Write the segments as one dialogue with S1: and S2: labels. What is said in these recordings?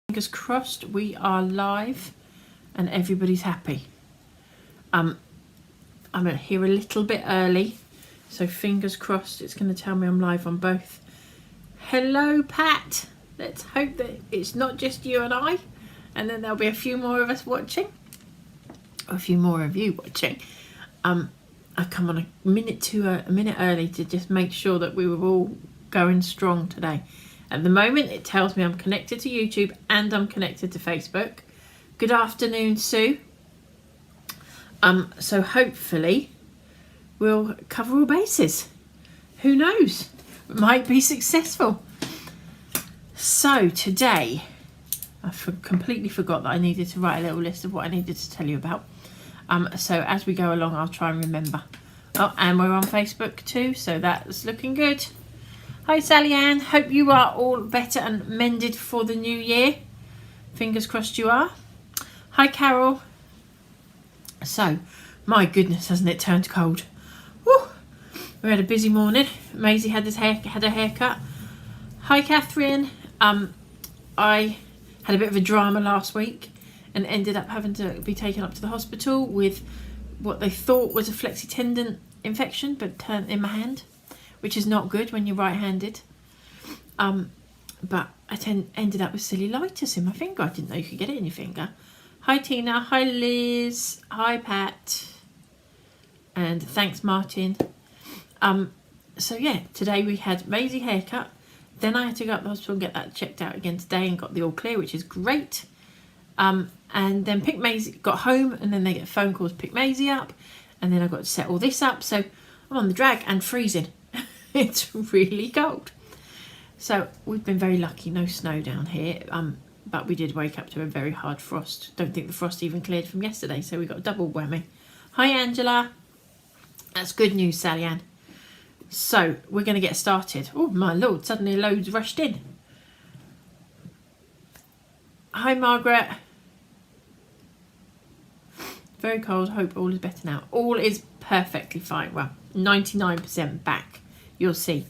S1: Fingers crossed we are live and everybody's happy. I'm here a little bit early, so fingers crossed it's going to tell me I'm live on both. Hello Pat, let's hope that it's not just you and I, and then there'll be a few more of us watching, or a few more of you watching. I come on a minute early to just make sure that we were all going strong today. At the moment it tells me I'm connected to YouTube and I'm connected to Facebook. Good afternoon, Sue. So hopefully we'll cover all bases. Who knows? Might be successful. So today, I completely forgot that I needed to write a little list of what I needed to tell you about. So as we go along, I'll try and remember. Oh, and we're on Facebook too, so that's looking good. Hi Sally Ann, hope you are all better and mended for the new year. Fingers crossed you are. Hi Carol. So, my goodness, hasn't it turned cold? Woo. We had a busy morning. Maisie had a haircut. Hi Catherine. I had a bit of a drama last week and ended up having to be taken up to the hospital with what they thought was a flexi tendon infection, but turned in my hand, which is not good when you're right-handed. But I ended up with cellulitis in my finger. I didn't know you could get it in your finger. Hi Tina, hi Liz, hi Pat, and thanks Martin. So yeah, today we had Maisie haircut. Then I had to go up to the hospital and get that checked out again today and got the all clear, which is great. And then got home, and then they get phone calls to pick Maisie up, and then I got to set all this up. So I'm on the drag and freezing. It's really cold. So we've been very lucky, no snow down here. But we did wake up to a very hard frost. Don't think the frost even cleared from yesterday, so we got a double whammy. Hi Angela. That's good news, Sally Ann. So we're going to get started. Oh my lord, suddenly loads rushed in. Hi Margaret. Very cold, hope all is better now. All is perfectly fine. Well, 99% back, you'll see.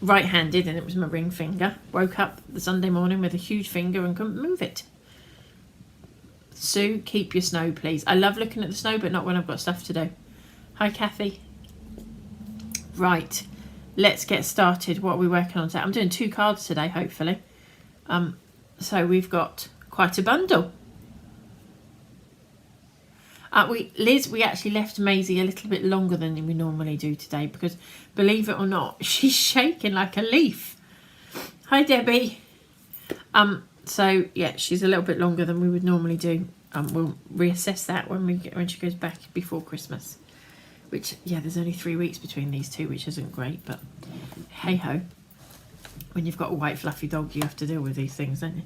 S1: Right-handed, and it was my ring finger. Woke up the Sunday morning with a huge finger and couldn't move it. Sue, keep your snow please. I love looking at the snow, but not when I've got stuff to do. Hi Kathy. Right, let's get started. What are we working on today? I'm doing 2 cards today, hopefully. So we've got quite a bundle. Liz, we actually left Maisie a little bit longer than we normally do today because, believe it or not, she's shaking like a leaf. Hi Debbie. So yeah, she's a little bit longer than we would normally do. We'll reassess that when she goes back before Christmas. Which, yeah, there's only 3 weeks between these two, which isn't great, but hey ho. When you've got a white fluffy dog, you have to deal with these things, don't you?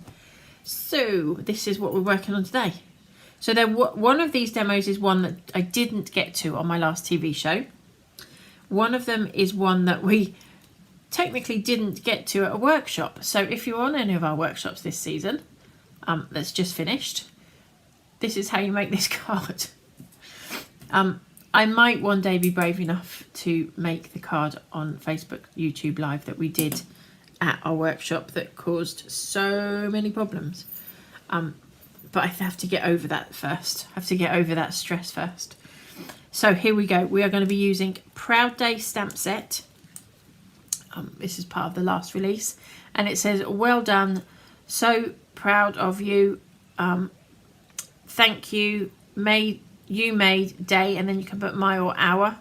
S1: So this is what we're working on today. So one of these demos is one that I didn't get to on my last TV show. One of them is one that we technically didn't get to at a workshop. So if you're on any of our workshops this season, that's just finished, this is how you make this card. I might one day be brave enough to make the card on Facebook, YouTube Live that we did at our workshop that caused so many problems. But I have to get over that first. I have to get over that stress first. So here we go. We are going to be using Proud Day stamp set. This is part of the last release. And it says, well done. So proud of you. Thank you. You made day. And then you can put my or our.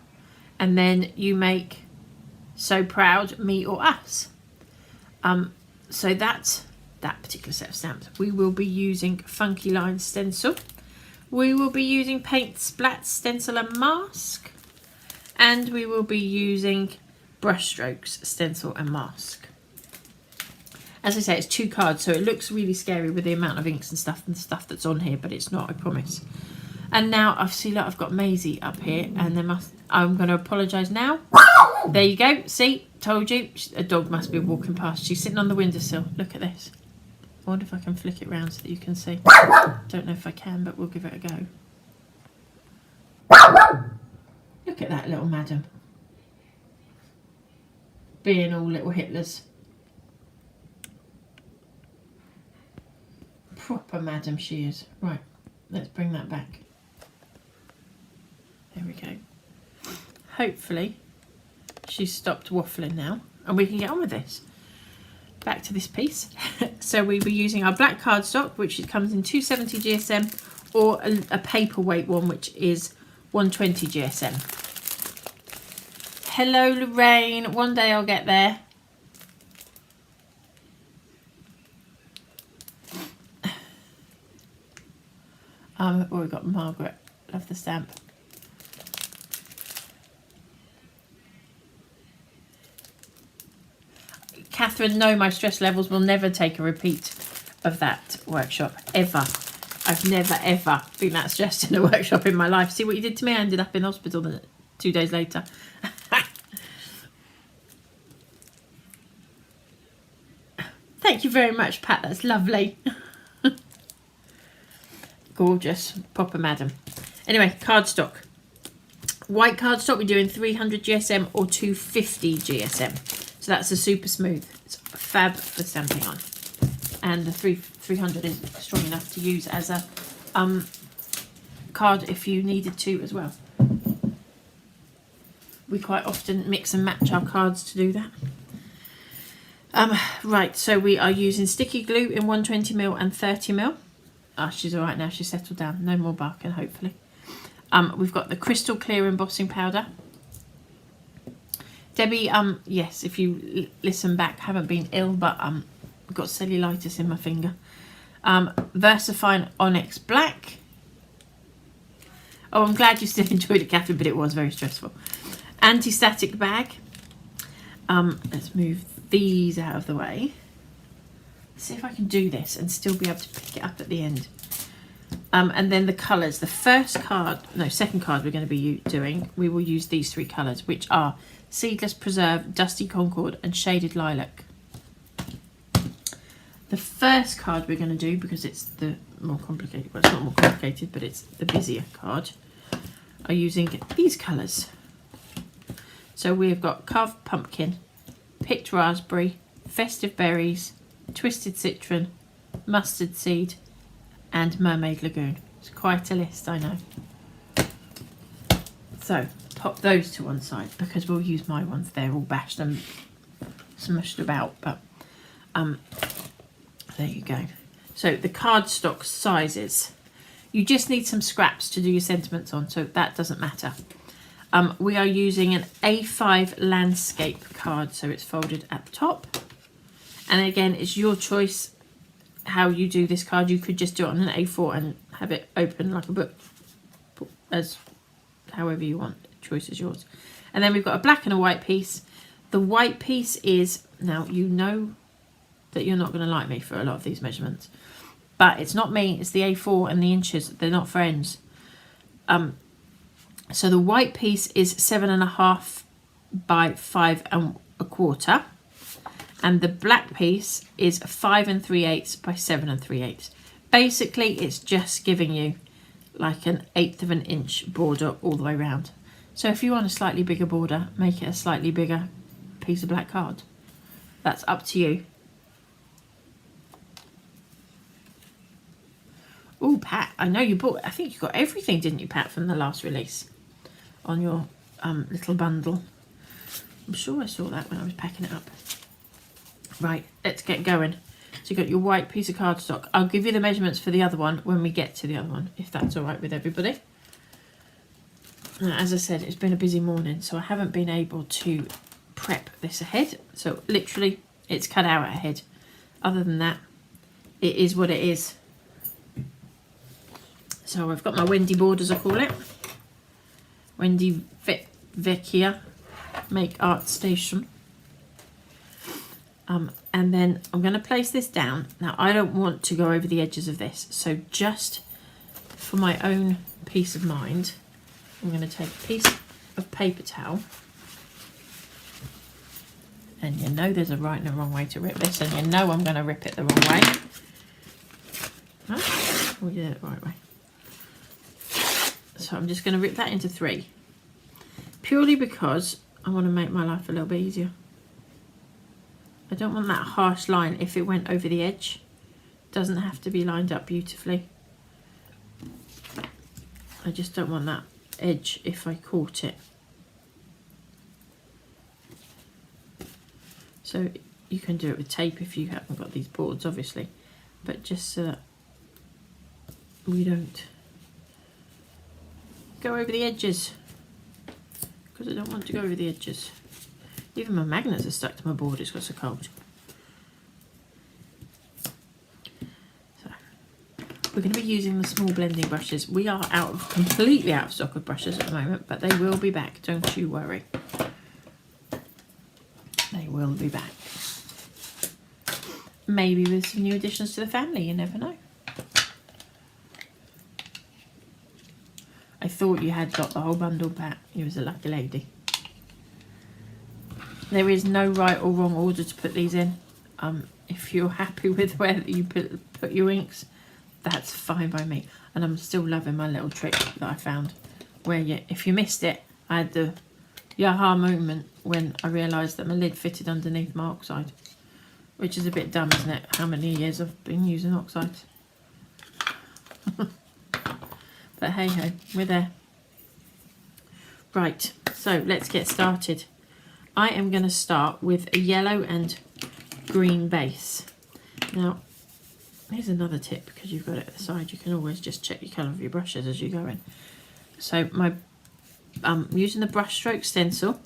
S1: And then you make so proud me or us. So that's that particular set of stamps. We will be using Funky Line stencil. We will be using Paint Splat stencil and mask. And we will be using Brushstrokes stencil and mask. As I say, it's 2 cards, so it looks really scary with the amount of inks and stuff that's on here, but it's not, I promise. And now I've got Maisie up here, and I'm going to apologise now. There you go. See, told you. A dog must be walking past. She's sitting on the windowsill. Look at this. I wonder if I can flick it round so that you can see. Don't know if I can, but we'll give it a go. Look at that little madam. Being all little Hitlers. Proper madam she is. Right, let's bring that back. There we go. Hopefully she's stopped waffling now and we can get on with this. Back to this piece. So we'll be using our black cardstock, which comes in 270 GSM, or a paperweight one, which is 120 GSM. Hello Lorraine, one day I'll get there. Oh, we've got Margaret, love the stamp. Catherine, no, my stress levels will never take a repeat of that workshop, ever. I've never, ever been that stressed in a workshop in my life. See what you did to me? I ended up in hospital 2 days later. Thank you very much, Pat. That's lovely. Gorgeous. Proper madam. Anyway, cardstock. White cardstock we're doing 300 GSM or 250 GSM. So that's a super smooth. It's fab for stamping on. And the 300 is strong enough to use as a card if you needed to as well. We quite often mix and match our cards to do that. Right, so we are using sticky glue in 120mm and 30mm. Ah, she's all right now. She's settled down. No more barking, hopefully. We've got the crystal clear embossing powder. Debbie, yes, if you listen back, haven't been ill, but I've got cellulitis in my finger. Versafine Onyx Black. Oh, I'm glad you still enjoyed it, Catherine, but it was very stressful. Anti-static bag. Let's move these out of the way. See if I can do this and still be able to pick it up at the end. And then the colours. The second card we're going to be doing, we will use these 3 colours, which are Seedless Preserve, Dusty Concord and Shaded Lilac. The first card we're going to do, because it's the more complicated, well, it's not more complicated, but it's the busier card, are using these colours. So we've got Carved Pumpkin, Picked Raspberry, Festive Berries, Twisted Citron, Mustard Seed and Mermaid Lagoon. It's quite a list, I know. So pop those to one side because we'll use my ones. They're all bashed and smushed about, but there you go. So the cardstock sizes, you just need some scraps to do your sentiments on, so that doesn't matter. We are using an A5 landscape card, so it's folded at the top. And again, it's your choice how you do this card. You could just do it on an A4 and have it open like a book, as however you want. Choice is yours. And then we've got a black and a white piece. The white piece is, now you know that you're not going to like me for a lot of these measurements, but it's not me, it's the A4 and the inches. They're not friends. So the white piece is 7.5 by 5 1/4. And the black piece is 5 3/8 by 7 3/8. Basically, it's just giving you like an 1/8 of an inch border all the way around. So if you want a slightly bigger border, make it a slightly bigger piece of black card. That's up to you. Oh, Pat, I know you bought, I think you got everything, didn't you, Pat, from the last release on your little bundle. I'm sure I saw that when I was packing it up. Right, let's get going. So you've got your white piece of cardstock. I'll give you the measurements for the other one when we get to the other one, if that's all right with everybody. As I said, it's been a busy morning, so I haven't been able to prep this ahead. So literally, it's cut out ahead. Other than that, it is what it is. So I've got my Wendy board, as I call it. Wendy Vecchia Make Art Station. And then I'm going to place this down. Now, I don't want to go over the edges of this, so just for my own peace of mind, I'm going to take a piece of paper towel. And you know there's a right and a wrong way to rip this, and you know I'm going to rip it the wrong way. Oh, we did it the right way. So I'm just going to rip that into 3. Purely because I want to make my life a little bit easier. I don't want that harsh line if it went over the edge doesn't have to be lined up beautifully. I just don't want that edge if I caught it. So you can do it with tape if you haven't got these boards, obviously, but just so that we don't go over the edges, because I don't want to go over the edges. Even my magnets are stuck to my board, it's got so cold. So we're going to be using the small blending brushes. We are completely out of stock of brushes at the moment, but they will be back, don't you worry. They will be back. Maybe with some new additions to the family, you never know. I thought you had got the whole bundle back. You was a lucky lady. There is no right or wrong order to put these in. If you're happy with where you put your inks, that's fine by me. And I'm still loving my little trick that I found, where if you missed it, I had the aha moment when I realised that my lid fitted underneath my oxide, which is a bit dumb, isn't it? How many years I've been using oxides. But hey ho, we're there. Right, so let's get started. I am going to start with a yellow and green base. Now, here's another tip, because you've got it at the side. You can always just check your colour of your brushes as you go in. So I'm using the brushstroke stencil.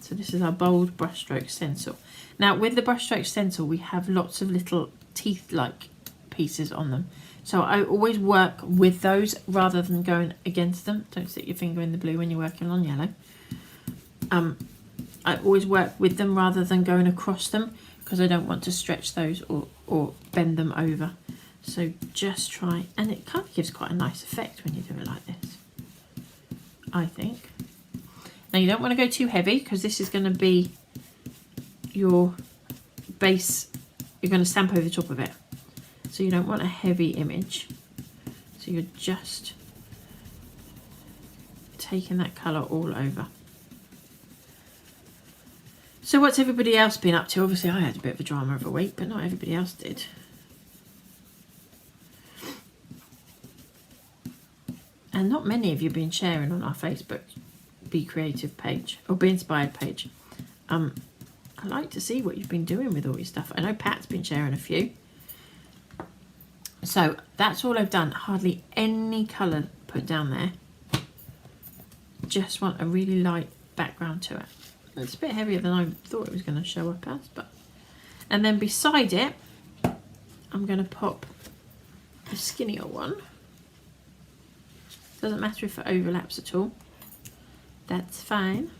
S1: So this is our bold brushstroke stencil. Now with the brushstroke stencil, we have lots of little teeth-like pieces on them. So I always work with those rather than going against them. Don't stick your finger in the blue when you're working on yellow. I always work with them rather than going across them, because I don't want to stretch those or bend them over. So just try, and it kind of gives quite a nice effect when you do it like this, I think. Now you don't want to go too heavy, because this is going to be your base. You're going to stamp over the top of it. So you don't want a heavy image. So you're just taking that colour all over. So what's everybody else been up to? Obviously I had a bit of a drama of a week, but not everybody else did. And not many of you have been sharing on our Facebook Be Creative page, or Be Inspired page. I like to see what you've been doing with all your stuff. I know Pat's been sharing a few. So that's all I've done. Hardly any colour put down there. Just want a really light background to it. It's a bit heavier than I thought it was going to show up as, but. And then beside it, I'm going to pop a skinnier one. Doesn't matter if it overlaps at all. That's fine.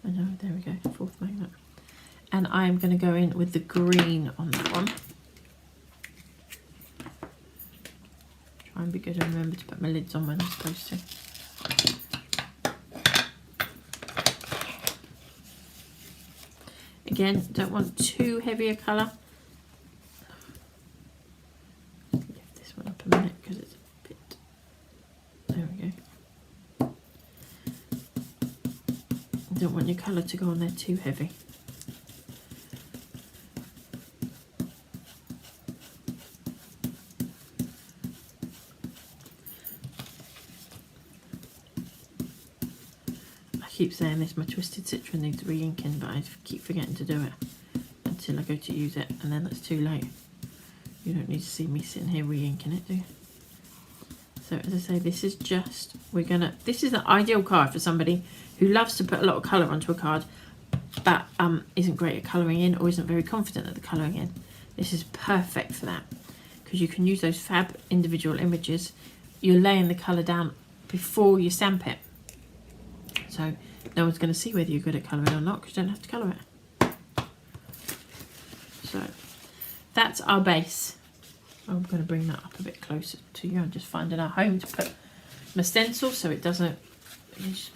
S1: I know, there we go, fourth magnet. And I'm going to go in with the green on that one. Try and be good and remember to put my lids on when I'm supposed to. Again, don't want too heavy a colour. Lift this one up a minute because it's a bit. There we go. Don't want your colour to go on there too heavy. I keep saying this, my Twisted Citron needs re-inking, but I keep forgetting to do it until I go to use it, and then it's too late. You don't need to see me sitting here re-inking it, do you? So as I say, this is just, this is an ideal card for somebody who loves to put a lot of colour onto a card, but isn't great at colouring in, or isn't very confident at the colouring in. This is perfect for that, because you can use those fab individual images. You're laying the colour down before you stamp it. So no one's going to see whether you're good at colouring or not, because you don't have to colour it. So that's our base. I'm going to bring that up a bit closer to you. I'm just finding a home to put my stencil so it doesn't,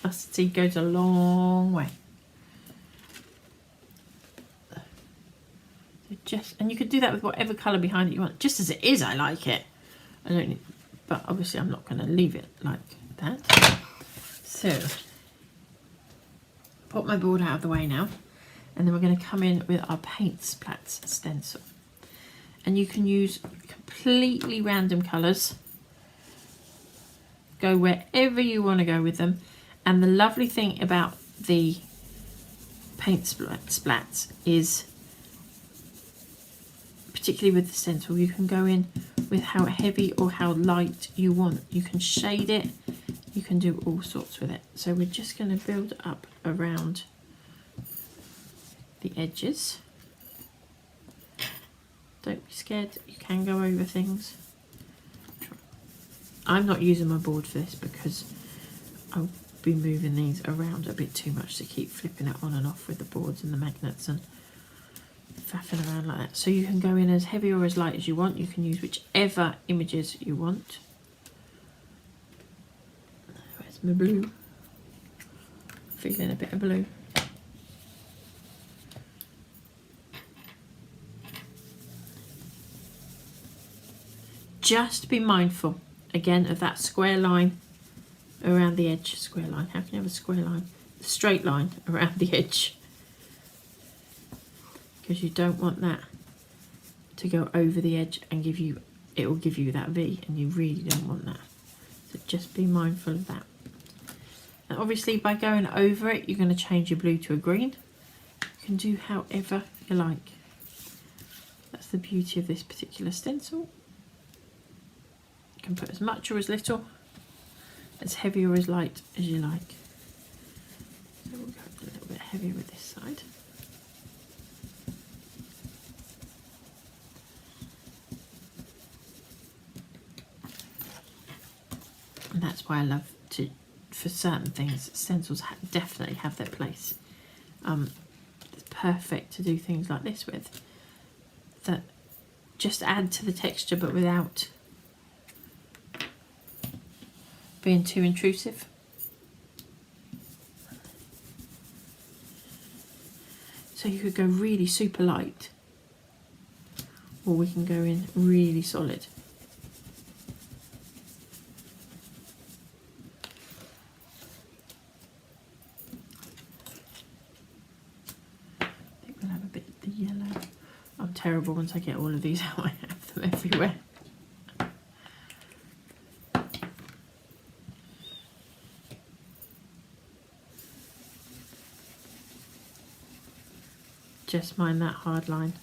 S1: mustard seed goes a long way. So just, and you could do that with whatever colour behind it you want. Just as it is, I like it. I don't need, but obviously I'm not going to leave it like that. So pop my board out of the way now, And then we're going to come in with our paint splats stencil. And you can use completely random colours. Go wherever you want to go with them. And the lovely thing about the paint splats is, particularly with the stencil, you can go in with how heavy or how light you want. You can shade it, you can do all sorts with it. So we're just going to build up around the edges. Don't be scared, you can go over things. I'm not using my board for this because I'll be moving these around a bit too much to keep flipping it on and off with the boards and the magnets and faffing around like that. So you can go in as heavy or as light as you want. You can use whichever images you want. Where's my blue? Feeling a bit of blue. Just be mindful again of that square line around the edge. Square line, how can you have a square line? A straight line around the edge, because you don't want that to go over the edge and give you, it will give you that V, and you really don't want that. So just be mindful of that. And obviously by going over it, you're going to change your blue to a green. You can do however you like. That's the beauty of this particular stencil. You can put as much or as little, as heavy or as light as you like. So we'll go a little bit heavier with this side. And that's why I love to, for certain things, stencils definitely have their place. It's perfect to do things like this with, that just add to the texture but without being too intrusive. So you could go really super light, or we can go in really solid. I think we'll have a bit of the yellow. I'm terrible once I get all of these out, I have them everywhere. Just mind that hard line.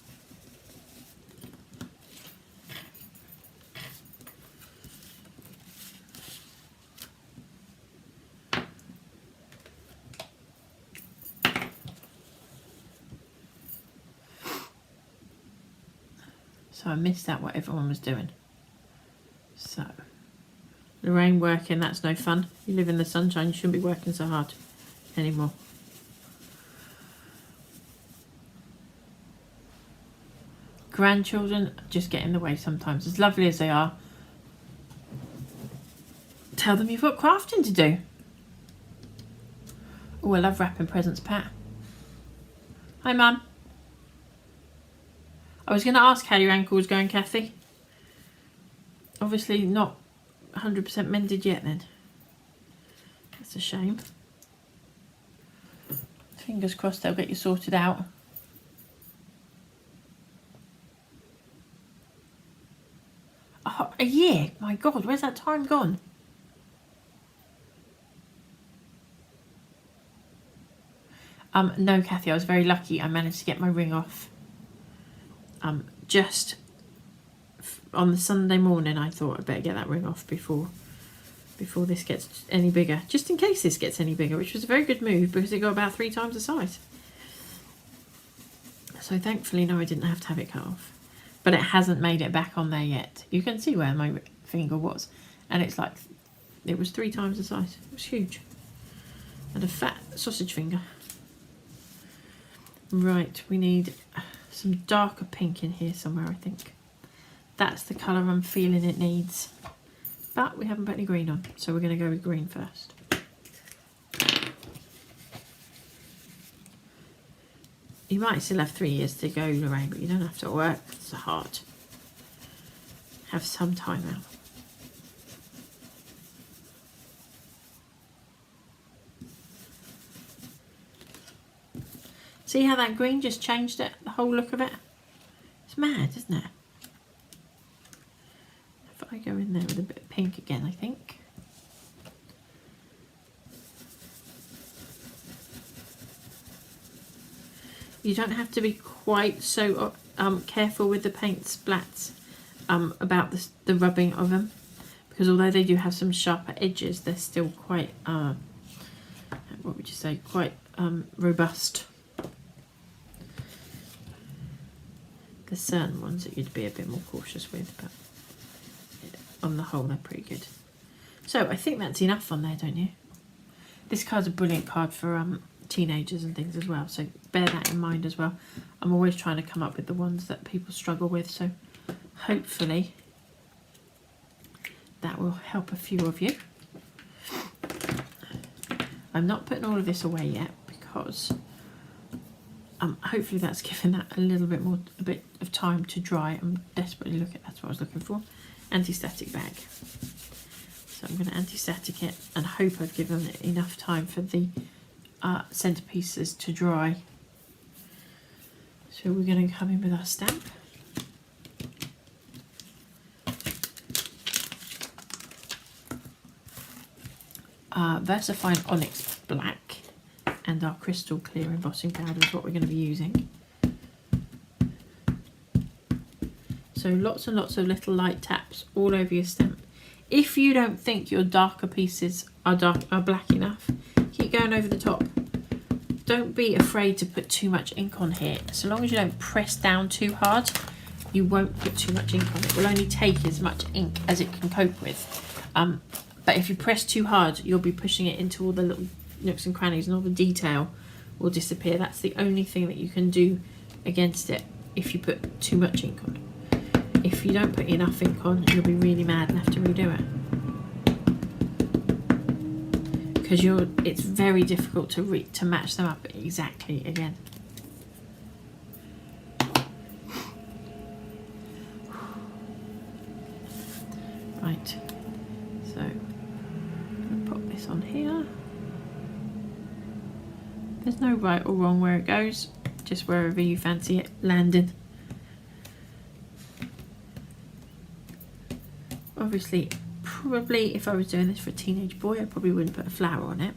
S1: So I missed out what everyone was doing. So, Lorraine working, that's no fun. You live in the sunshine, you shouldn't be working so hard anymore. Grandchildren just get in the way sometimes, as lovely as they are. Tell them you've got crafting to do. Oh, I love wrapping presents, Pat. Hi, Mum. I was going to ask how your ankle was going, Kathy. Obviously not 100% mended yet then. That's a shame. Fingers crossed they'll get you sorted out. Oh, a year? My God, where's that time gone? No, Kathy, I was very lucky. I managed to get my ring off. Just on the Sunday morning, I thought I'd better get that ring off before this gets any bigger. Just in case this gets any bigger, which was a very good move because it got about 3 times the size. So thankfully, no, I didn't have to have it cut off. But it hasn't made it back on there yet. You can see where my finger was. And it's like, it was 3 times the size. It was huge. And a fat sausage finger. Right, we need some darker pink in here somewhere, I think. That's the colour I'm feeling it needs. But we haven't put any green on, so we're going to go with green first. You might still have 3 years to go, Lorraine, but you don't have to work so hard. Have some time out. See how that green just changed it, the whole look of it? It's mad, isn't it? If I go in there with a bit of pink again, I think. You don't have to be quite so careful with the paint splats about the rubbing of them, because although they do have some sharper edges, they're still quite, what would you say, quite robust. There's certain ones that you'd be a bit more cautious with, but on the whole they're pretty good. So I think that's enough on there, don't you? This card's a brilliant card for teenagers and things as well, so bear that in mind as well. I'm always trying to come up with the ones that people struggle with, so hopefully that will help a few of you. I'm not putting all of this away yet because hopefully that's given that a bit of time to dry. I'm desperately looking, that's what I was looking for. Anti-static bag. So I'm going to anti-static it and hope I've given it enough time for the centerpieces to dry. So we're going to come in with our stamp. VersaFine Onyx Black and our crystal clear embossing powder is what we're going to be using. So lots and lots of little light taps all over your stamp. If you don't think your darker pieces are black enough, keep going over the top. Don't be afraid to put too much ink on here. So long as you don't press down too hard, you won't put too much ink on it. It will only take as much ink as it can cope with. But if you press too hard, you'll be pushing it into all the little nooks and crannies, and all the detail will disappear. That's the only thing that you can do against it if you put too much ink on. If you don't put enough ink on, you'll be really mad and have to redo it. Because it's very difficult to match them up exactly again. Right, so I'm gonna pop this on here. There's no right or wrong where it goes, just wherever you fancy it landing. Obviously, probably if I was doing this for a teenage boy, I probably wouldn't put a flower on it.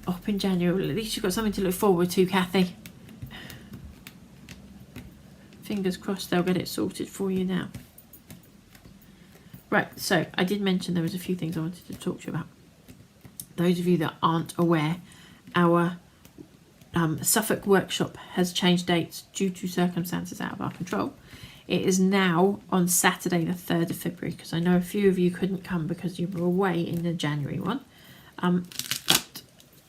S1: Up in January, at least you've got something to look forward to, Kathy. Fingers crossed they'll get it sorted for you now. Right, so I did mention there was a few things I wanted to talk to you about. Those of you that aren't aware, our Suffolk workshop has changed dates due to circumstances out of our control. It is now on Saturday the 3rd of February, because I know a few of you couldn't come because you were away in the January one. But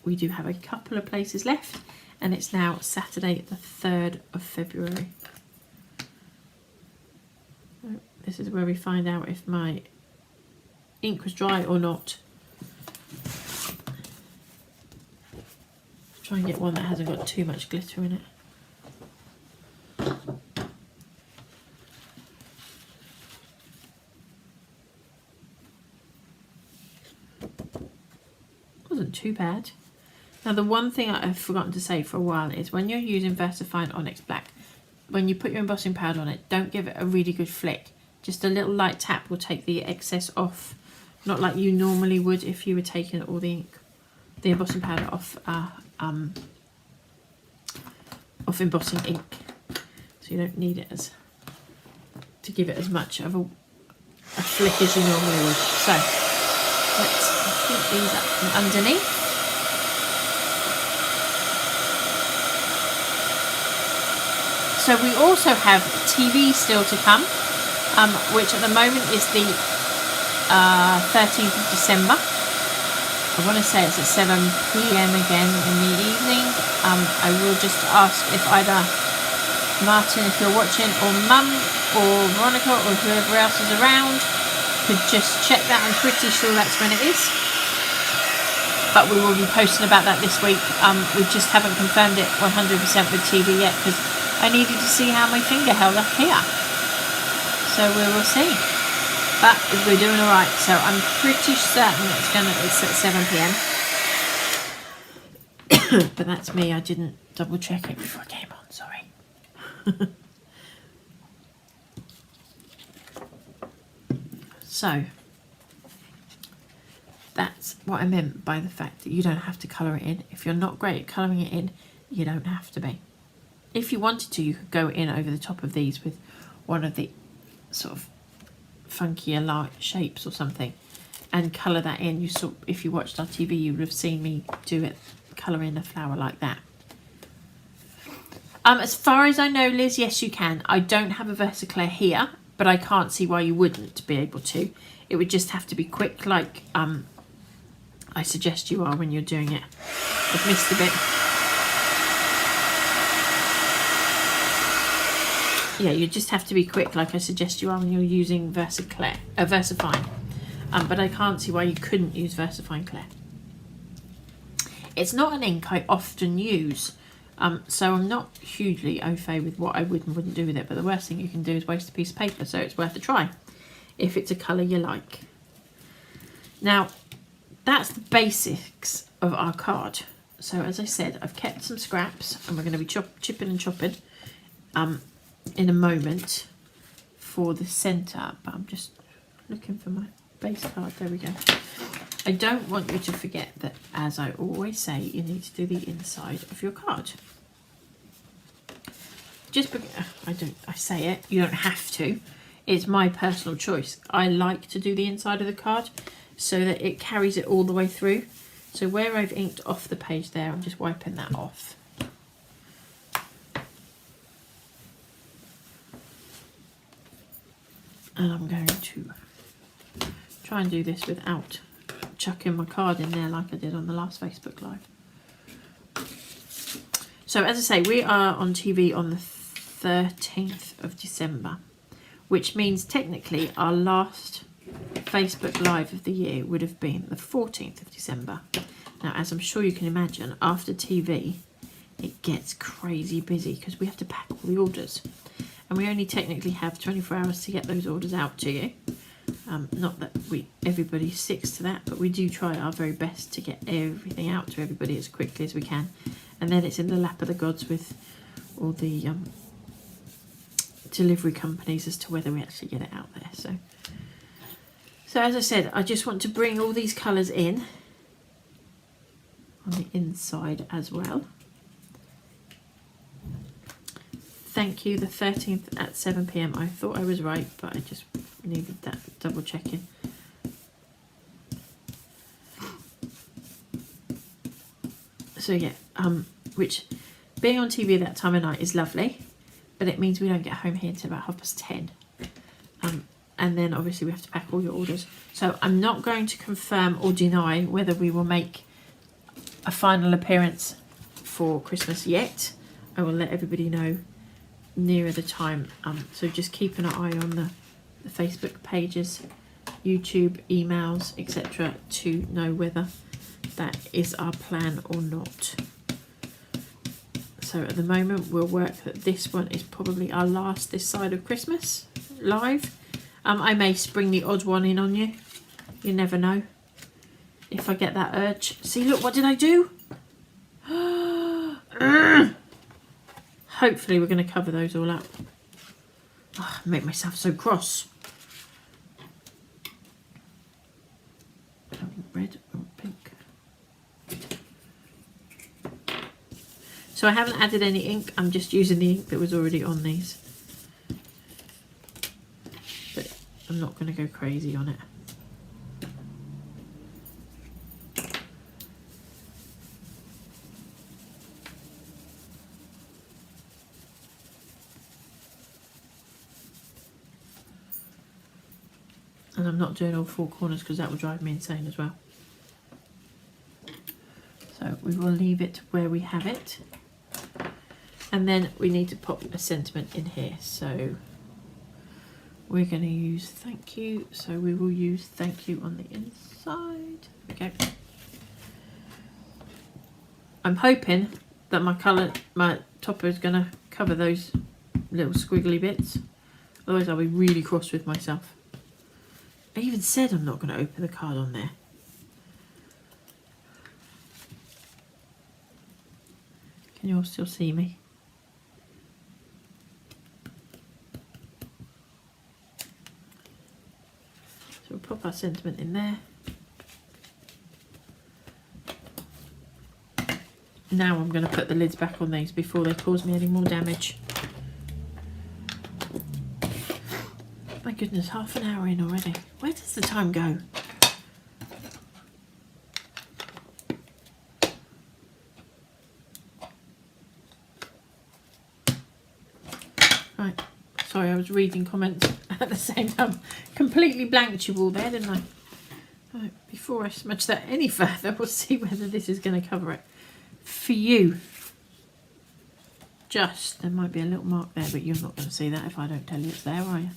S1: we do have a couple of places left, and it's now Saturday the 3rd of February. This is where we find out if my ink was dry or not. Try and get one that hasn't got too much glitter in it. Wasn't too bad. Now the one thing I've forgotten to say for a while is when you're using VersaFine Onyx Black, when you put your embossing powder on it, don't give it a really good flick. Just a little light tap will take the excess off, not like you normally would if you were taking all the ink, the embossing powder off embossing ink. So you don't need it to give it as much of a flick as you normally would. So let's heat these up from underneath. So we also have TV still to come, which at the moment is the 13th of December. I want to say it's at 7 PM again in the evening. I will just ask if either Martin, if you're watching, or Mum, or Veronica, or whoever else is around, could just check that. I'm pretty sure that's when it is. But we will be posting about that this week. We just haven't confirmed it 100% with TV yet because I needed to see how my finger held up here. So we will see. But we're doing alright, so I'm pretty certain it's at 7 PM. But that's me, I didn't double check it before I came on, sorry. So that's what I meant by the fact that you don't have to colour it in. If you're not great at colouring it in, you don't have to be. If you wanted to, you could go in over the top of these with one of the sort of funkier light shapes or something and colour that in. You saw, if you watched our TV, you would have seen me do it, colour in a flower like that. As far as I know, Liz, yes you can. I don't have a Versaclair here, but I can't see why you wouldn't be able to. It would just have to be quick, like I suggest you are when you're doing it. I've missed a bit. Yeah, you just have to be quick, like I suggest you are when you're using Versafine. But I can't see why you couldn't use Versafine Clear. It's not an ink I often use, so I'm not hugely au fait with what I would and wouldn't do with it. But the worst thing you can do is waste a piece of paper, so it's worth a try if it's a colour you like. Now, that's the basics of our card. So as I said, I've kept some scraps, and we're going to be chipping and chopping in a moment for the centre. But I'm just looking for my base card. There we go. I don't want you to forget that, as I always say, you need to do the inside of your card. Just because I say it, you don't have to. It's my personal choice. I like to do the inside of the card so that it carries it all the way through. So where I've inked off the page there, I'm just wiping that off. And I'm going to try and do this without chucking my card in there like I did on the last Facebook Live. So as I say, we are on TV on the 13th of December, which means technically our last Facebook Live of the year would have been the 14th of December. Now, as I'm sure you can imagine, after TV, it gets crazy busy because we have to pack all the orders. And we only technically have 24 hours to get those orders out to you. Not that everybody sticks to that, but we do try our very best to get everything out to everybody as quickly as we can. And then it's in the lap of the gods with all the delivery companies as to whether we actually get it out there. So as I said, I just want to bring all these colours in on the inside as well. Thank you, the 13th at 7 PM. I thought I was right, but I just needed that double checking. So yeah, which being on TV that time of night is lovely, but it means we don't get home here until about 10:30. And then obviously we have to pack all your orders. So I'm not going to confirm or deny whether we will make a final appearance for Christmas yet. I will let everybody know nearer the time. So just keep an eye on the Facebook pages, YouTube, emails, etc. to know whether that is our plan or not. So at the moment we'll work that this one is probably our last this side of Christmas live. I may spring the odd one in on you. You never know. If I get that urge. See, look, what did I do? Hopefully we're going to cover those all up. Oh, I make myself so cross. Red or pink. So I haven't added any ink. I'm just using the ink that was already on these. But I'm not going to go crazy on it. And I'm not doing all four corners because that will drive me insane as well. So we will leave it where we have it. And then we need to pop a sentiment in here. So we're going to use thank you. So we will use thank you on the inside. Okay. I'm hoping that my topper is going to cover those little squiggly bits. Otherwise I'll be really cross with myself. I even said I'm not going to open the card on there. Can you all still see me? So we'll pop our sentiment in there. Now I'm going to put the lids back on these before they cause me any more damage. My goodness, half an hour in already. Where does the time go? Right, sorry, I was reading comments at the same time. Completely blanked you all there, didn't I? Right, before I smudge that any further, we'll see whether this is going to cover it. For you, there might be a little mark there, but you're not going to see that if I don't tell you it's there, are you?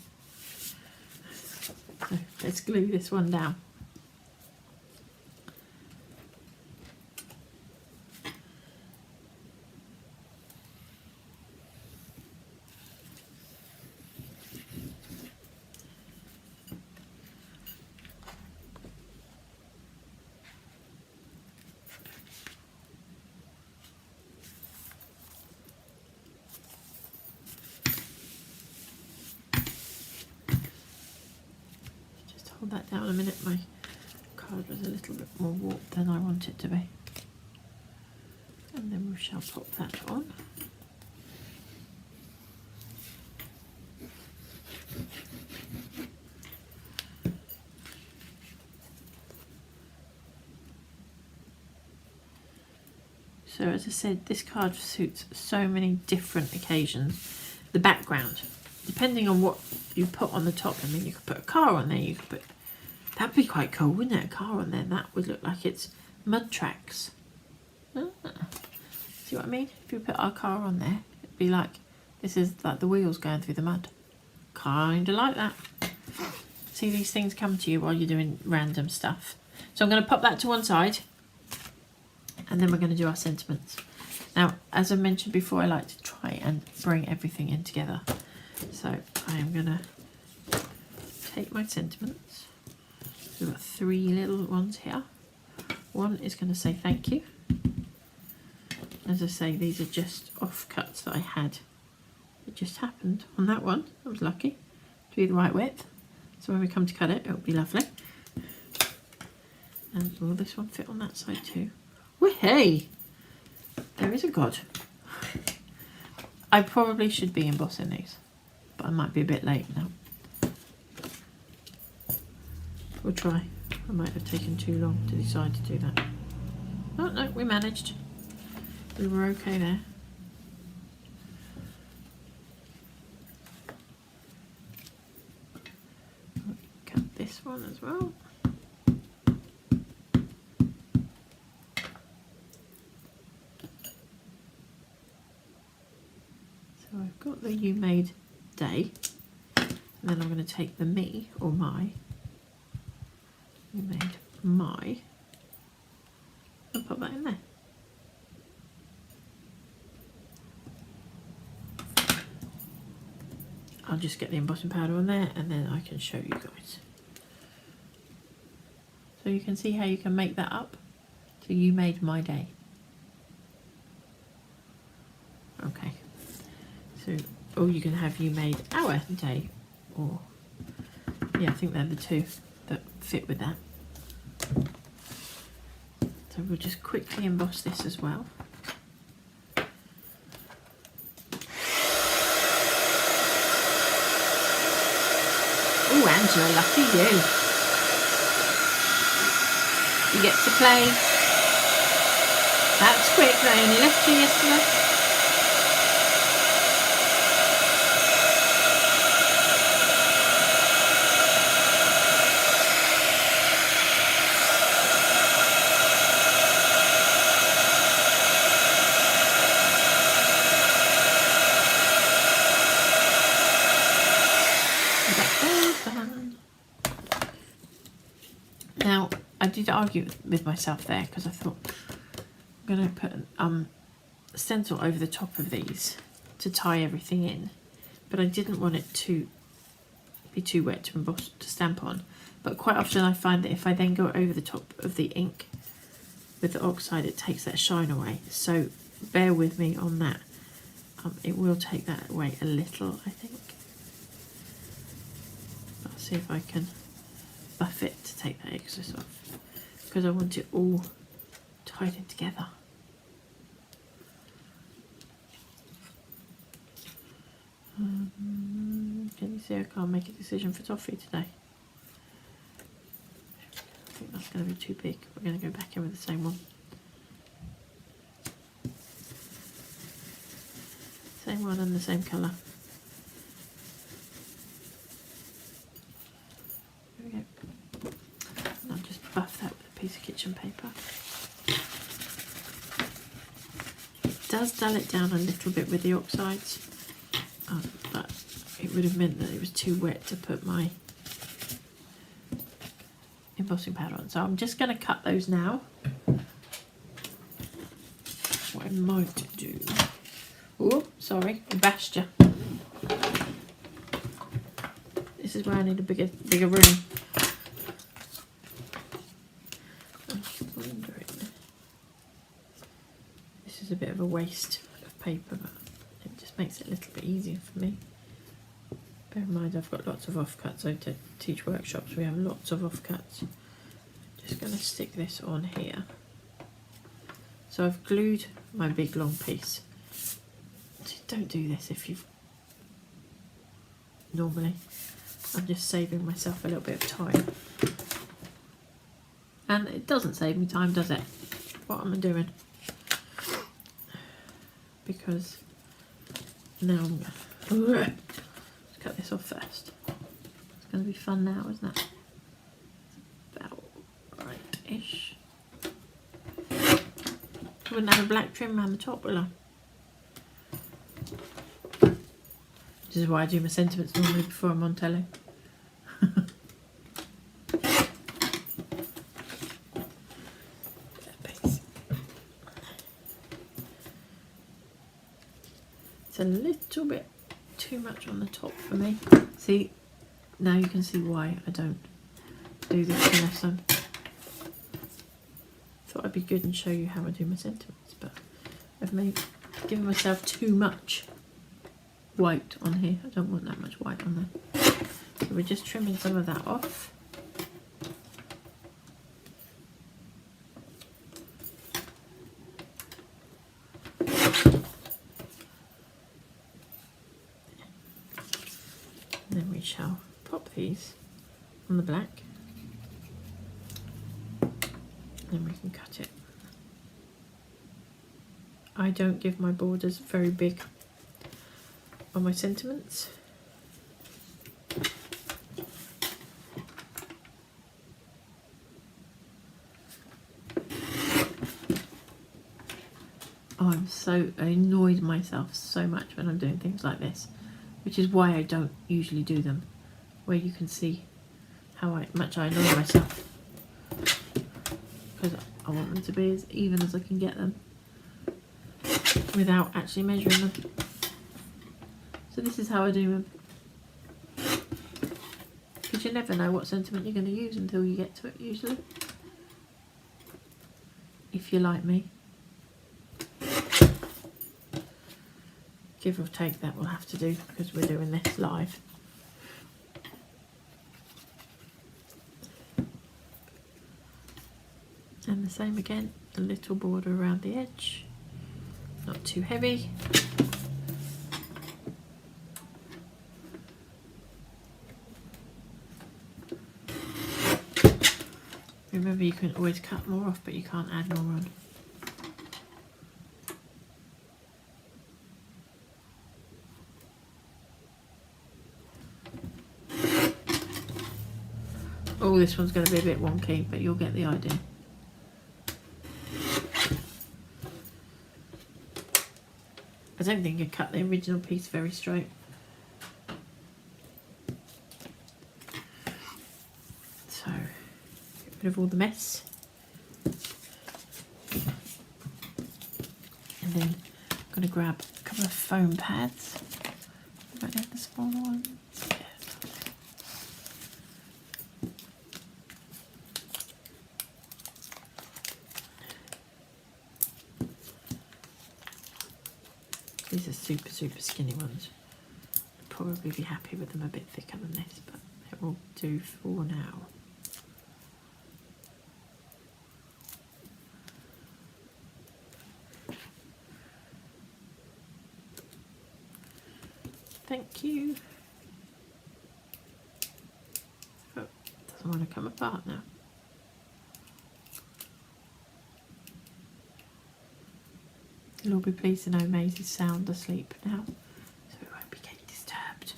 S1: So let's glue this one down. Hold that down a minute, my card was a little bit more warped than I want it to be. And then we shall pop that on. So as I said, this card suits so many different occasions. The background, depending on what you put on the top. I mean, you could put a car on there, you could put, that'd be quite cool, wouldn't it? A car on there, that would look like it's mud tracks. See what I mean? If you put our car on there, it'd be like, this is like the wheels going through the mud. Kinda like that. See, these things come to you while you're doing random stuff. So I'm going to pop that to one side, and then we're going to do our sentiments. Now, as I mentioned before, I like to try and bring everything in together. So I am going to take my sentiments. We've got 3 little ones here. One is going to say thank you. As I say, these are just offcuts that I had. It just happened on that one. I was lucky to be the right width. So when we come to cut it, it'll be lovely. And will this one fit on that side too? Whee! There is a God. I probably should be embossing these, but I might be a bit late now. We'll try. I might have taken too long to decide to do that. Oh no, we managed. We were okay there. Cut this one as well. So I've got the you made day, and then I'm going to take the me or my. You made my, and put that in there. I'll just get the embossing powder on there and then I can show you guys. So you can see how you can make that up. So you made my day. Okay. So, or you can have you made our day, or yeah, I think they're the two that fit with that. So we'll just quickly emboss this as well. Oh, Angela, lucky you. You get to play. That's quick, they only left you yesterday. Now, I did argue with myself there because I thought I'm going to put a stencil over the top of these to tie everything in, but I didn't want it to be too wet to emboss, to stamp on. But quite often I find that if I then go over the top of the ink with the oxide, it takes that shine away. So bear with me on that. It will take that away a little, I think. I'll see if I can buff it to take that excess off, because I want it all tied in together. Can you see I can't make a decision for toffee today? I think that's going to be too big. We're going to go back in with the same one. Same one and the same colour. There we go. And I'll just buff that with a piece of kitchen paper. It does dull it down a little bit with the oxides, but it would have meant that it was too wet to put my embossing powder on. So I'm just going to cut those now. What I might do... Oh, sorry, I bashed you. This is where I need a bigger room. I'm wondering. This is a bit of a waste of paper, but it just makes it a little bit easier for me. Bear in mind, I've got lots of offcuts. I teach workshops, we have lots of offcuts. Just going to stick this on here. So I've glued my big long piece. Don't do this if you've normally. I'm just saving myself a little bit of time. And it doesn't save me time, does it? What am I doing? Because now I'm going to cut this off first. It's going to be fun now, isn't it? About right-ish. I wouldn't have a black trim around the top, will I? This is why I do my sentiments normally before I'm on telly. It's a little bit too much on the top for me. See, now you can see why I don't do this unless I'm... Thought I'd be good and show you how I do my sentiments, but I've given myself too much white on here. I don't want that much white on there. So we're just trimming some of that off. And then we shall pop these on the black. Then we can cut it. I don't give my borders very big on my sentiments. Oh, I annoyed myself so much when I'm doing things like this, which is why I don't usually do them, where you can see how much I annoy myself, because I want them to be as even as I can get them without actually measuring them. So this is how I do them, because you never know what sentiment you're going to use until you get to it, usually, if you're like me. Give or take, that we'll have to do because we're doing this live. And the same again, a little border around the edge, not too heavy. Remember, you can always cut more off, but you can't add more on. Oh, this one's going to be a bit wonky, but you'll get the idea. I don't think I cut the original piece very straight. So, get rid of all the mess. And then I'm going to grab a couple of foam pads. Right there, the smaller ones. Yeah. super skinny ones. I'd probably be happy with them a bit thicker than this, but it will do for now. Thank you. Oh, doesn't want to come apart now. You'll all be pleased to know Maisie's sound asleep now, so it won't be getting disturbed.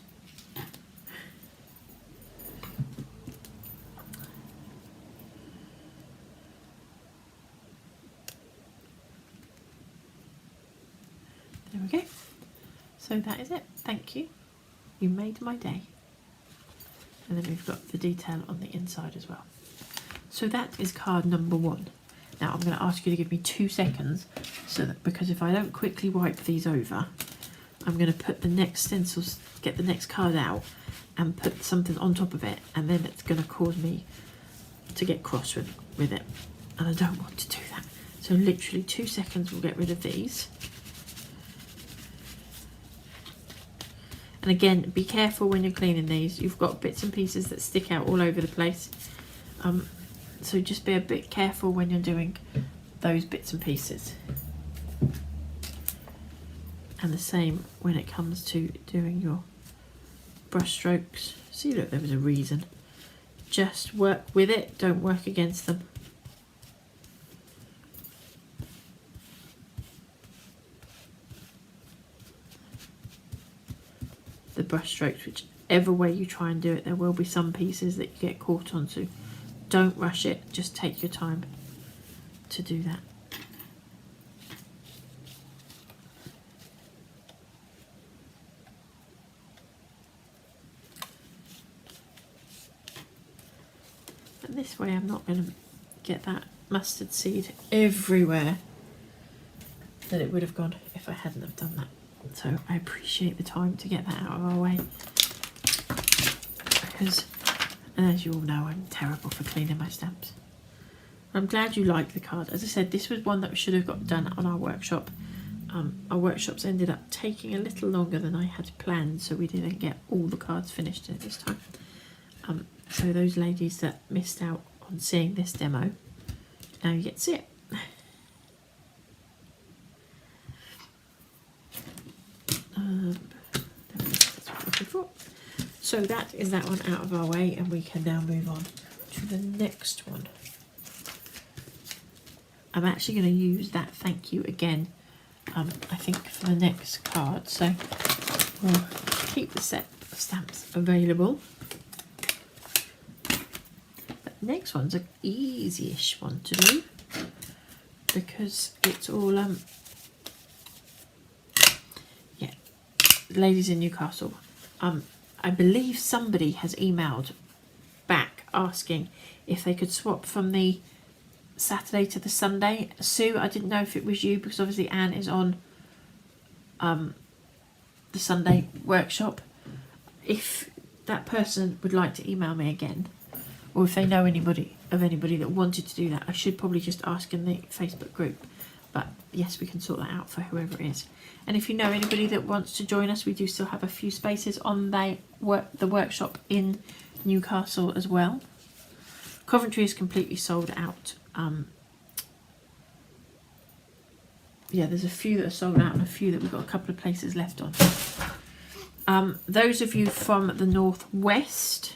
S1: There we go. So that is it. Thank you. You made my day. And then we've got the detail on the inside as well. So that is card number 1. Now I'm going to ask you to give me 2 seconds, so that, because if I don't quickly wipe these over, I'm going to put the next stencils, get the next card out and put something on top of it, and then it's going to cause me to get cross with it, and I don't want to do that. So literally 2 seconds, we'll get rid of these. And again, be careful when you're cleaning these. You've got bits and pieces that stick out all over the place. So just be a bit careful when you're doing those bits and pieces. And the same when it comes to doing your brush strokes. See, look, there was a reason. Just work with it, don't work against them. The brush strokes, whichever way you try and do it, there will be some pieces that you get caught onto. Don't rush it, just take your time to do that. And this way I'm not going to get that mustard seed everywhere that it would have gone if I hadn't have done that. So I appreciate the time to get that out of our way, because, and as you all know, I'm terrible for cleaning my stamps. I'm glad you like the card. As I said, this was one that we should have got done on our workshop. Our workshops ended up taking a little longer than I had planned, so we didn't get all the cards finished at this time. So those ladies that missed out on seeing this demo, now you get to see it. That's what I'm looking for. So that is that one out of our way, and we can now move on to the next one. I'm actually going to use that thank you again, I think, for the next card. So we'll keep the set of stamps available. But the next one's an easy-ish one to do, because it's all yeah, ladies in Newcastle. I believe somebody has emailed back asking if they could swap from the Saturday to the Sunday. Sue, I didn't know if it was you, because obviously Anne is on the Sunday workshop. If that person would like to email me again, or if they know anybody that wanted to do that, I should probably just ask in the Facebook group. But yes, we can sort that out for whoever it is. And if you know anybody that wants to join us, we do still have a few spaces on the workshop in Newcastle as well. Coventry is completely sold out. Yeah, there's a few that are sold out and a few that we've got a couple of places left on. Those of you from the Northwest,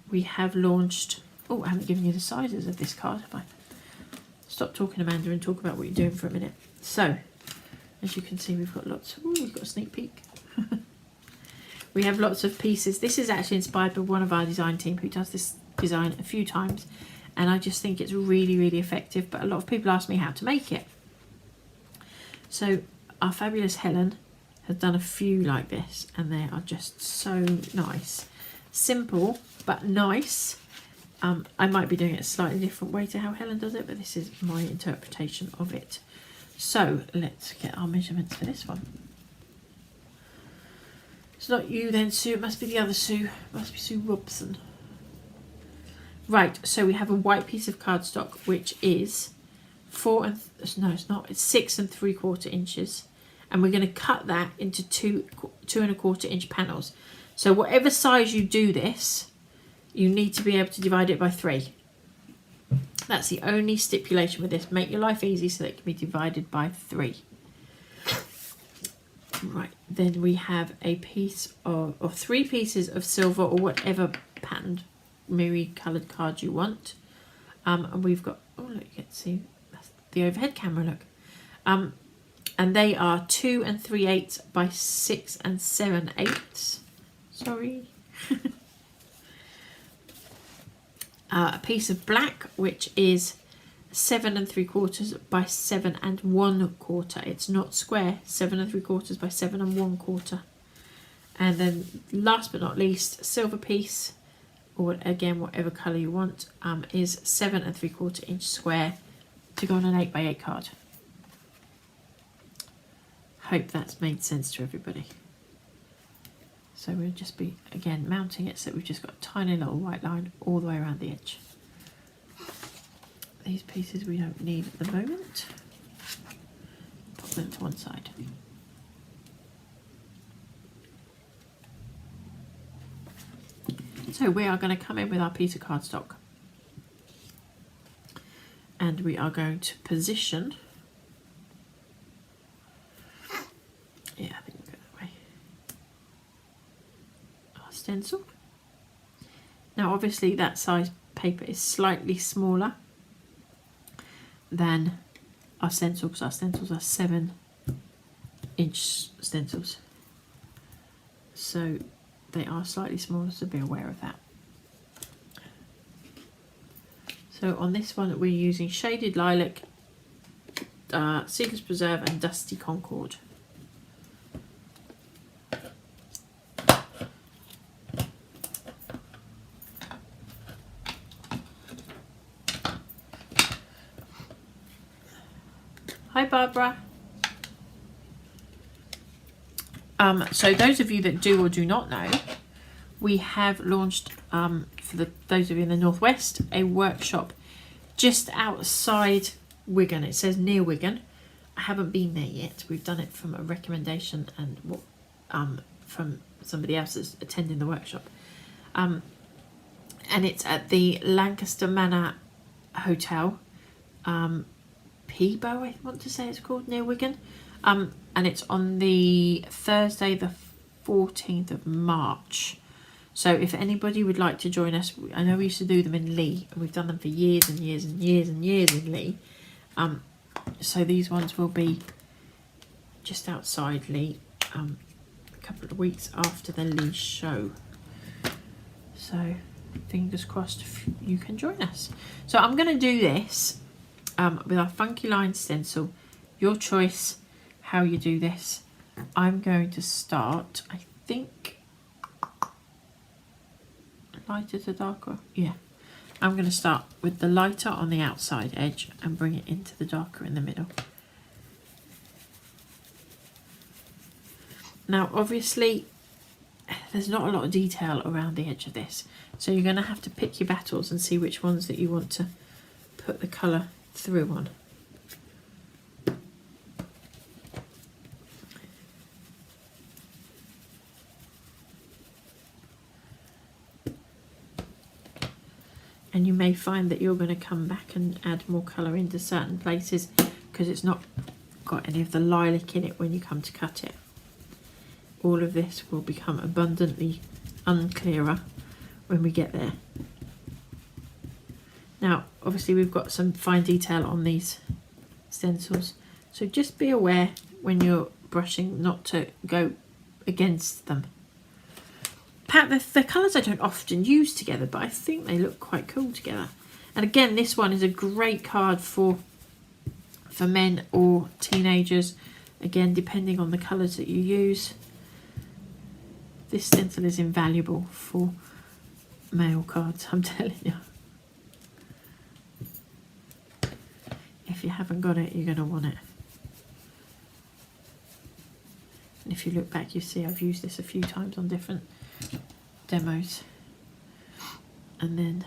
S1: we have launched... Oh, I haven't given you the sizes of this card, have I? Stop talking, Amanda, and talk about what you're doing for a minute. So, as you can see, we've got lots... Ooh, we've got a sneak peek. We have lots of pieces. This is actually inspired by one of our design team who does this design a few times, and I just think it's really, really effective, but a lot of people ask me how to make it. So our fabulous Helen has done a few like this, and they are just so nice. Simple, but nice. I might be doing it a slightly different way to how Helen does it, but this is my interpretation of it. So let's get our measurements for this one. It's not you then, Sue. It must be the other Sue. It must be Sue Robson. Right, so we have a white piece of cardstock, which is it's 6 3/4 inches, and we're going to cut that into 2¼ inch panels. So whatever size you do this, you need to be able to divide it by 3. That's the only stipulation with this. Make your life easy so that it can be divided by 3. Right, then we have a piece of 3 pieces of silver or whatever patterned mirror coloured card you want. And we've got, oh look, you get to see that's the overhead camera, look. And they are 2 3/8 by 6 7/8. Sorry. A piece of black, which is 7 3/4 by 7 1/4. It's not square. 7 3/4 by 7 1/4. And then last but not least, silver piece, or again whatever colour you want, is 7 3/4 inch square to go on an 8 by 8 card. Hope that's made sense to everybody. So we'll just be again mounting it so that we've just got a tiny little white line all the way around the edge. These pieces we don't need at the moment. Pop them to one side. So we are going to come in with our piece of cardstock, and we are going to position, yeah, I think we'll go that way, our stencil. Now obviously that size paper is slightly smaller than our stencil, because our stencils are 7 inch stencils, so they are slightly smaller, so be aware of that. So on this one we're using Shaded Lilac, Seeker's Preserve and Dusty Concord. Hi Barbara. So those of you that do or do not know, we have launched, for those of you in the Northwest, a workshop just outside Wigan. It says near Wigan. I haven't been there yet. We've done it from a recommendation and from somebody else that's attending the workshop. And it's at the Lancaster Manor Hotel, Peebo, I want to say it's called, near Wigan. And it's on the Thursday the 14th of March. So if anybody would like to join us, I know we used to do them in Leigh, and we've done them for years and years and years and years in Leigh. So these ones will be just outside Leigh, a couple of weeks after the Leigh show. So fingers crossed you can join us. So I'm going to do this with our Funky Line stencil. Your choice how you do this. I'm going to start, I think, lighter to darker. Yeah, I'm going to start with the lighter on the outside edge and bring it into the darker in the middle. Now obviously there's not a lot of detail around the edge of this, so you're going to have to pick your battles and see which ones that you want to put the colour through on. And you may find that you're going to come back and add more colour into certain places because it's not got any of the lilac in it when you come to cut it. All of this will become abundantly unclearer when we get there. Now obviously we've got some fine detail on these stencils, so just be aware when you're brushing not to go against them. The colours I don't often use together, but I think they look quite cool together. And again, this one is a great card for men or teenagers, again depending on the colours that you use. This stencil is invaluable for male cards, I'm telling you. If you haven't got it, you're going to want it. And if you look back, you see I've used this a few times on different demos. And then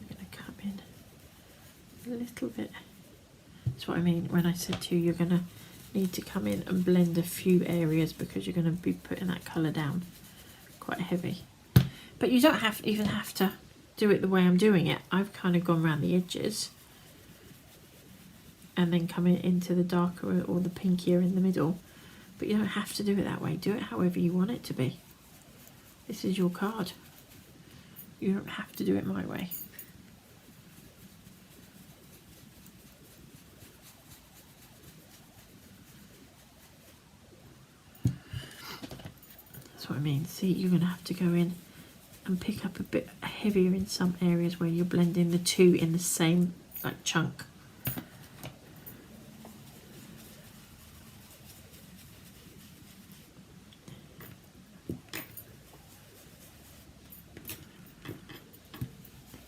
S1: I'm going to come in a little bit. That's what I mean when I said to you, you're going to need to come in and blend a few areas because you're going to be putting that colour down quite heavy. But you don't even have to do it the way I'm doing it. I've kind of gone around the edges and then come into the darker or the pinkier in the middle. But you don't have to do it that way. Do it however you want it to be. This is your card. You don't have to do it my way. That's what I mean. See, you're going to have to go in and pick up a bit heavier in some areas where you're blending the two in the same like chunk.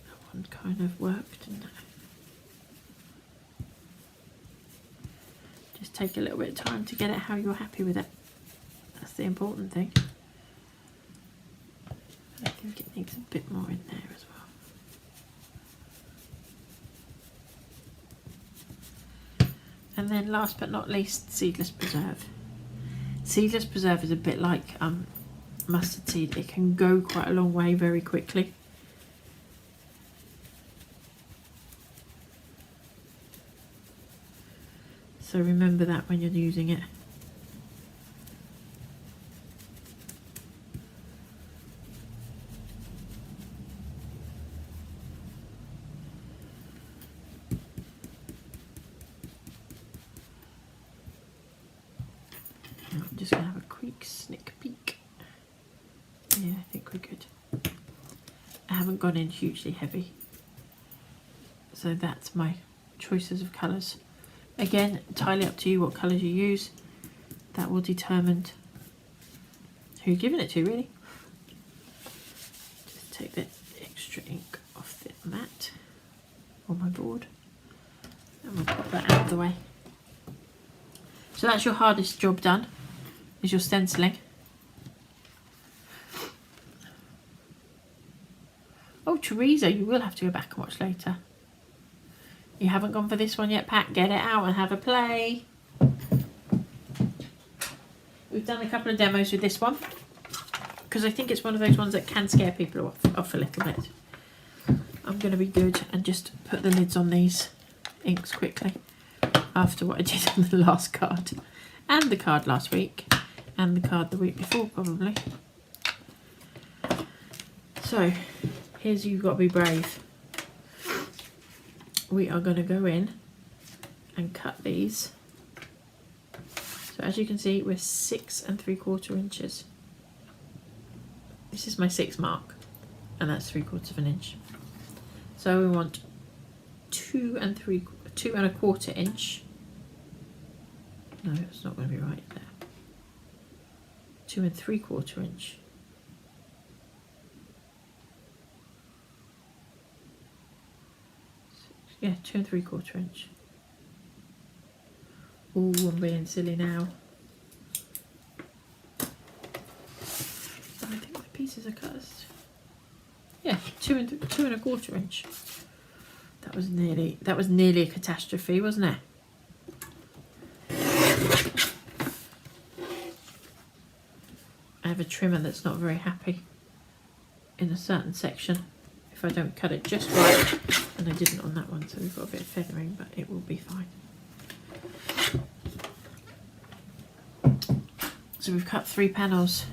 S1: That one kind of worked, didn't it? Just take a little bit of time to get it how you're happy with it. That's the important thing. I think it needs a bit more in there as well. And then last but not least, seedless preserve. Seedless preserve is a bit like mustard seed. It can go quite a long way very quickly. So remember that when you're using it. I'm just going to have a quick sneak peek. Yeah, I think we're good. I haven't gone in hugely heavy. So that's my choices of colours. Again, entirely up to you what colours you use. That will determine who you're giving it to, really. Just take the extra ink off the mat on my board. And we'll pop that out of the way. So that's your hardest job done, is your stenciling. Oh, Teresa, you will have to go back and watch later. You haven't gone for this one yet, Pat? Get it out and have a play. We've done a couple of demos with this one because I think it's one of those ones that can scare people off a little bit. I'm going to be good and just put the lids on these inks quickly after what I did on the last card and the card last week and the card the week before probably. So here's You've Got to Be Brave. We are going to go in and cut these. So as you can see, we're 6 3/4 inches. This is my 6 mark, and that's 3/4 inch. So we want 2 1/4 inch. No, it's not going to be right there. 2 3/4 inch. Yeah, 2 3/4 inch. Ooh, I'm being silly now. I think my pieces are cut. Yeah, 2 1/4 inch. That was nearly a catastrophe, wasn't it? I have a trimmer that's not very happy in a certain section if I don't cut it just right, and I didn't on that one, so we've got a bit of feathering, but it will be fine. So we've cut 3 panels,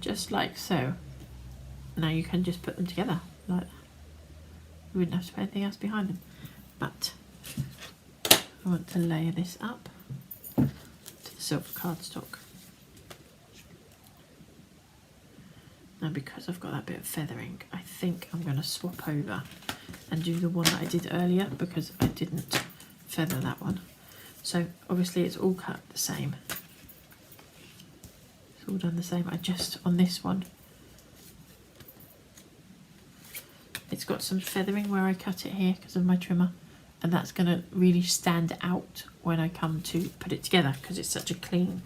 S1: just like so. Now you can just put them together like that. You wouldn't have to put anything else behind them, but I want to layer this up to the silver cardstock. Now because I've got that bit of feathering, I think I'm going to swap over and do the one that I did earlier because I didn't feather that one. So obviously it's all cut the same. It's all done the same. I just, on this one, it's got some feathering where I cut it here because of my trimmer, and that's going to really stand out when I come to put it together because it's such a clean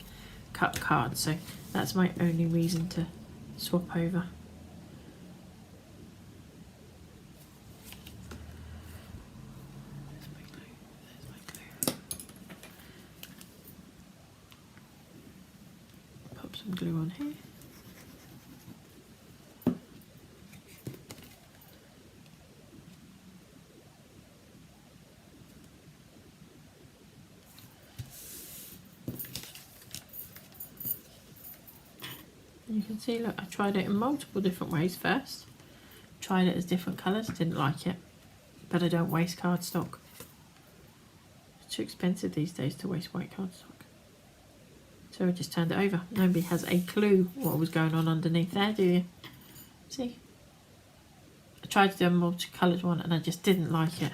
S1: cut card. So that's my only reason to swap over. There's my pop some glue on here. You can see, look, I tried it in multiple different ways first. Tried it as different colours, didn't like it. But I don't waste cardstock. It's too expensive these days to waste white cardstock. So I just turned it over. Nobody has a clue what was going on underneath there, do you? See? I tried to do a multicoloured one and I just didn't like it.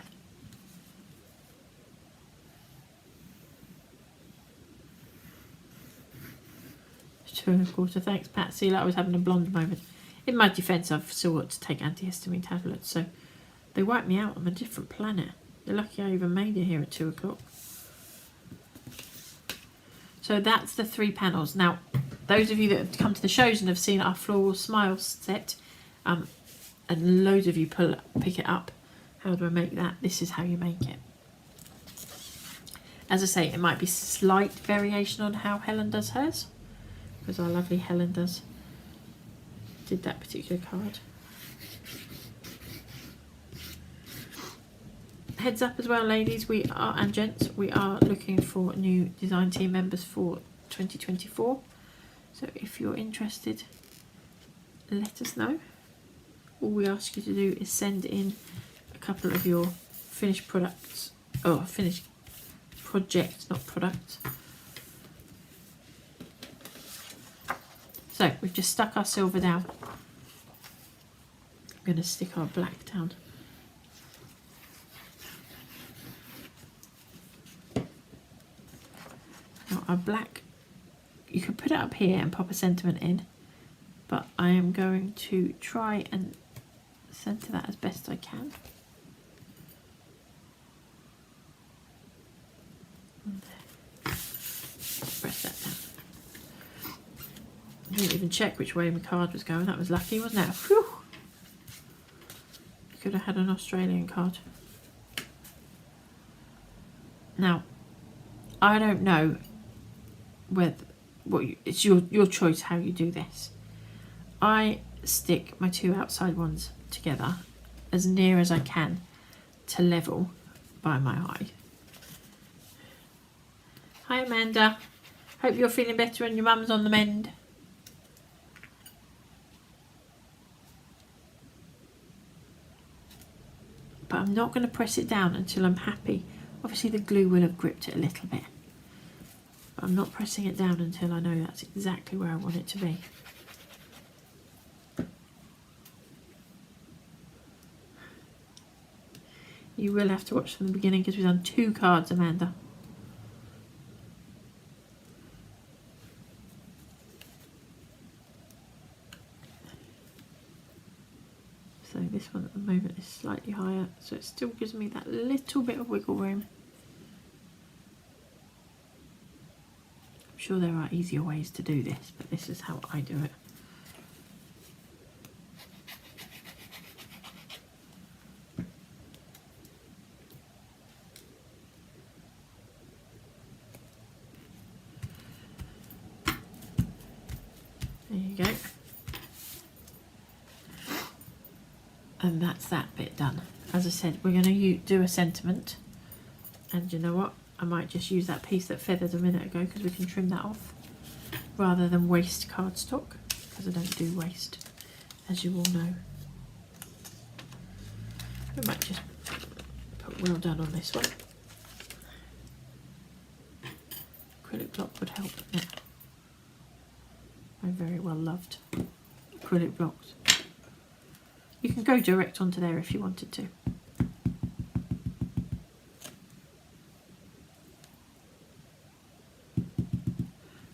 S1: 2 1/4. Thanks, Patsy. Like I was having a blonde moment. In my defence, I've still got to take antihistamine tablets, so they wiped me out on a different planet. They're lucky I even made it here at 2 o'clock. So that's the 3 panels. Now, those of you that have come to the shows and have seen our floral smile set, and loads of you pick it up. How do I make that? This is how you make it. As I say, it might be slight variation on how Helen does hers, because our lovely Helen did that particular card. Heads up as well, ladies, and gents, we are looking for new design team members for 2024. So if you're interested, let us know. All we ask you to do is send in a couple of your finished products, or finished projects, not products. So we've just stuck our silver down. I'm going to stick our black down. Now our black, you could put it up here and pop a sentiment in, but I am going to try and centre that as best I can. And there. Press that down. I didn't even check which way my card was going. That was lucky, wasn't it? Whew. Could have had an Australian card. Now, I don't know it's your choice how you do this. I stick my 2 outside ones together as near as I can to level by my eye. Hi Amanda, hope you're feeling better and your mum's on the mend. But I'm not going to press it down until I'm happy. Obviously the glue will have gripped it a little bit, but I'm not pressing it down until I know that's exactly where I want it to be. You will have to watch from the beginning because we've done 2 cards, Amanda. So this one at the moment is slightly higher, so it still gives me that little bit of wiggle room. I'm sure there are easier ways to do this, but this is how I do it. There you go. And that's that bit done. As I said, we're going to do a sentiment, and you know what, I might just use that piece that feathered a minute ago because we can trim that off rather than waste cardstock, because I don't do waste, as you all know. We might just put well done on this one. Acrylic block would help, wouldn't it? My very well loved acrylic blocks. You can go direct onto there if you wanted to.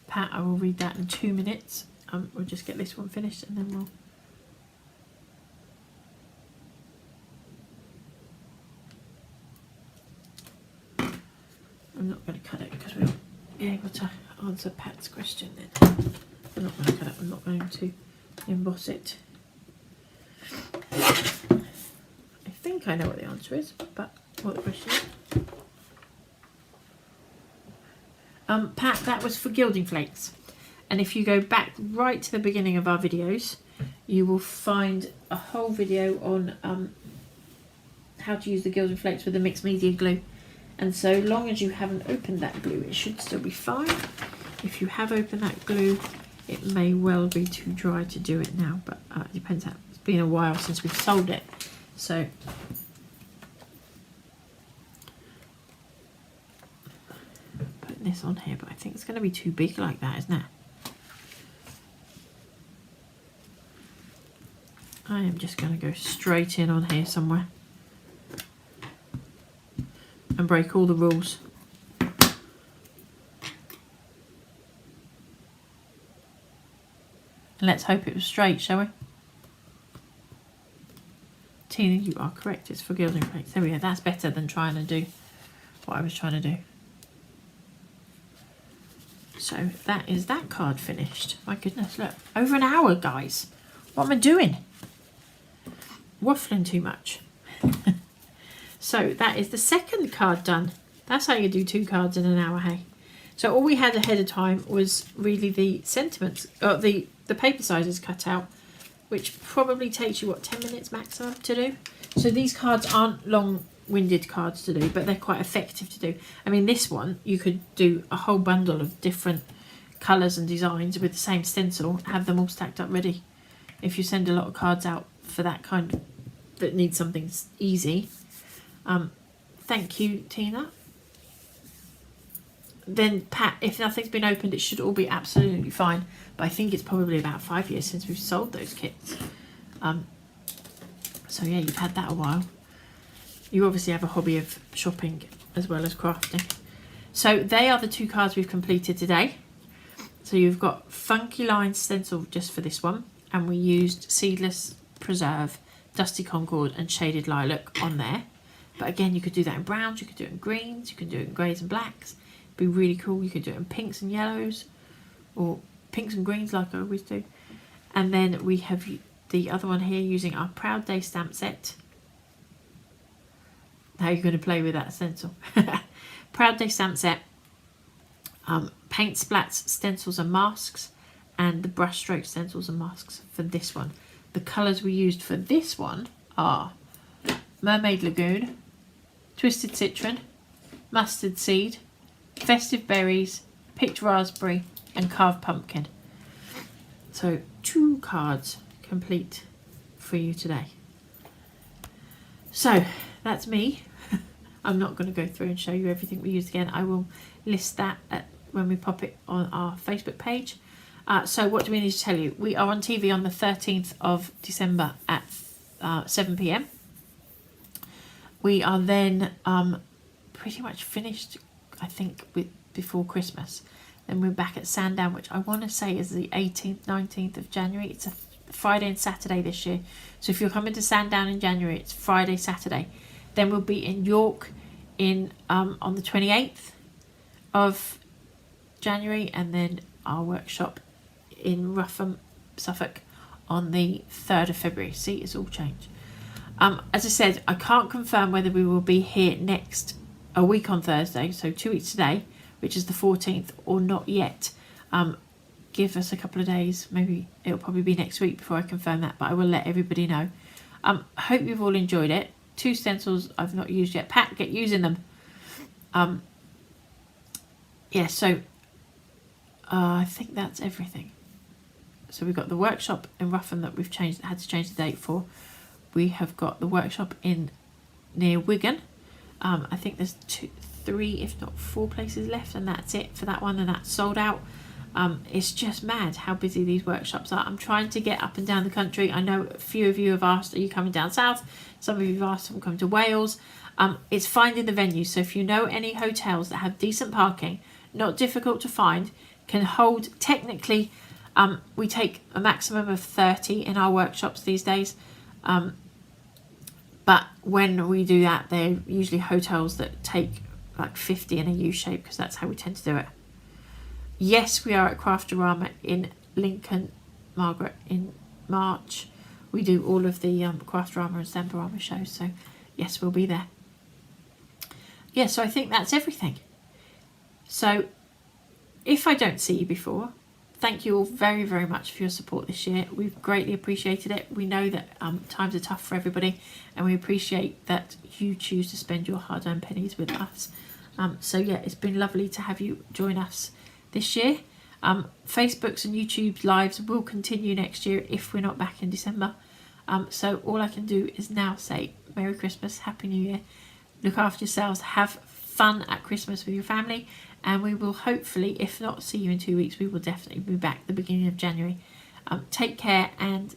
S1: Pat, I will read that in 2 minutes. We'll just get this one finished and then we'll... I'm not going to cut it because we'll be able to answer Pat's question then. I'm not going to cut it, I'm not going to emboss it. I think I know what the answer is, but what the question is. Pat, that was for gilding flakes. And if you go back right to the beginning of our videos, you will find a whole video on how to use the Gilded Flakes with the mixed media glue. And so long as you haven't opened that glue, it should still be fine. If you have opened that glue, it may well be too dry to do it now, but it depends. It's been a while since we've sold it. So putting this on here, but I think it's going to be too big like that, isn't it? I am just going to go straight in on here somewhere and break all the rules. Let's hope it was straight, shall we? Tina, you are correct. It's for Gilding Flakes. There we go. That's better than trying to do what I was trying to do. So that is that card finished. My goodness, look. Over an hour, guys. What am I doing? Waffling too much. So that is the second card done. That's how you do 2 cards in an hour, hey? So all we had ahead of time was really the sentiments, or the paper sizes cut out, which probably takes you, what, 10 minutes maximum to do? So these cards aren't long-winded cards to do, but they're quite effective to do. I mean, this one, you could do a whole bundle of different colours and designs with the same stencil, have them all stacked up ready. If you send a lot of cards out for that kind of, that needs something easy. Thank you, Tina. Then Pat, if nothing's been opened, it should all be absolutely fine. But I think it's probably about 5 years since we've sold those kits. So yeah, you've had that a while. You obviously have a hobby of shopping as well as crafting. So they are the 2 cards we've completed today. So you've got Funky Line stencil just for this one, and we used Seedless Preserve, Dusty Concord and Shaded Lilac on there. But again, you could do that in browns, you could do it in greens, you could do it in greys and blacks. Be really cool. You could do it in pinks and yellows, or pinks and greens like I always do. And then we have the other one here using our Proud Day stamp set. How are you going to play with that stencil? Proud Day stamp set, paint splats, stencils and masks, and the brushstroke stencils and masks for this one. The colours we used for this one are Mermaid Lagoon, Twisted Citron, Mustard Seed, Festive Berries, Picked Raspberry and Carved Pumpkin. So 2 cards complete for you today. So that's me. I'm not going to go through and show you everything we used again. I will list that when we pop it on our Facebook page. So what do we need to tell you? We are on TV on the 13th of December at 7 p.m. We are then pretty much finished, I think, before Christmas. Then we're back at Sandown, which I want to say is the 18th, 19th of January. It's a Friday and Saturday this year. So if you're coming to Sandown in January, it's Friday, Saturday. Then we'll be in York on the 28th of January, and then our workshop in Ruffham, Suffolk on the 3rd of February. See, it's all changed. As I said, I can't confirm whether we will be here a week on Thursday, so 2 weeks today, which is the 14th, or not yet. Give us a couple of days. Maybe it'll probably be next week before I confirm that, but I will let everybody know. I hope you've all enjoyed it. 2 stencils I've not used yet. Pat, get using them. Yeah, so I think that's everything. So we've got the workshop in Ruffham that we've had to change the date for. We have got the workshop near Wigan. I think there's 3, if not 4 places left, and that's it for that one, and that's sold out. It's just mad how busy these workshops are. I'm trying to get up and down the country. I know a few of you have asked, are you coming down south? Some of you have asked, I'm coming to Wales. It's finding the venues. So if you know any hotels that have decent parking, not difficult to find, can hold, technically, we take a maximum of 30 in our workshops these days. But when we do that, they're usually hotels that take like 50 in a U shape, because that's how we tend to do it. Yes, we are at Craftorama in Lincoln, Margaret, in March. We do all of the Craftorama and Stamporama shows, so yes, we'll be there. Yeah, so I think that's everything. So if I don't see you before, thank you all very, very much for your support this year. We've greatly appreciated it. We know that times are tough for everybody, and we appreciate that you choose to spend your hard-earned pennies with us. So yeah, it's been lovely to have you join us this year. Facebook's and YouTube's lives will continue next year if we're not back in December. So all I can do is now say Merry Christmas, Happy New Year. Look after yourselves, have fun at Christmas with your family, and we will hopefully, if not see you in 2 weeks, we will definitely be back at the beginning of January. Take care, and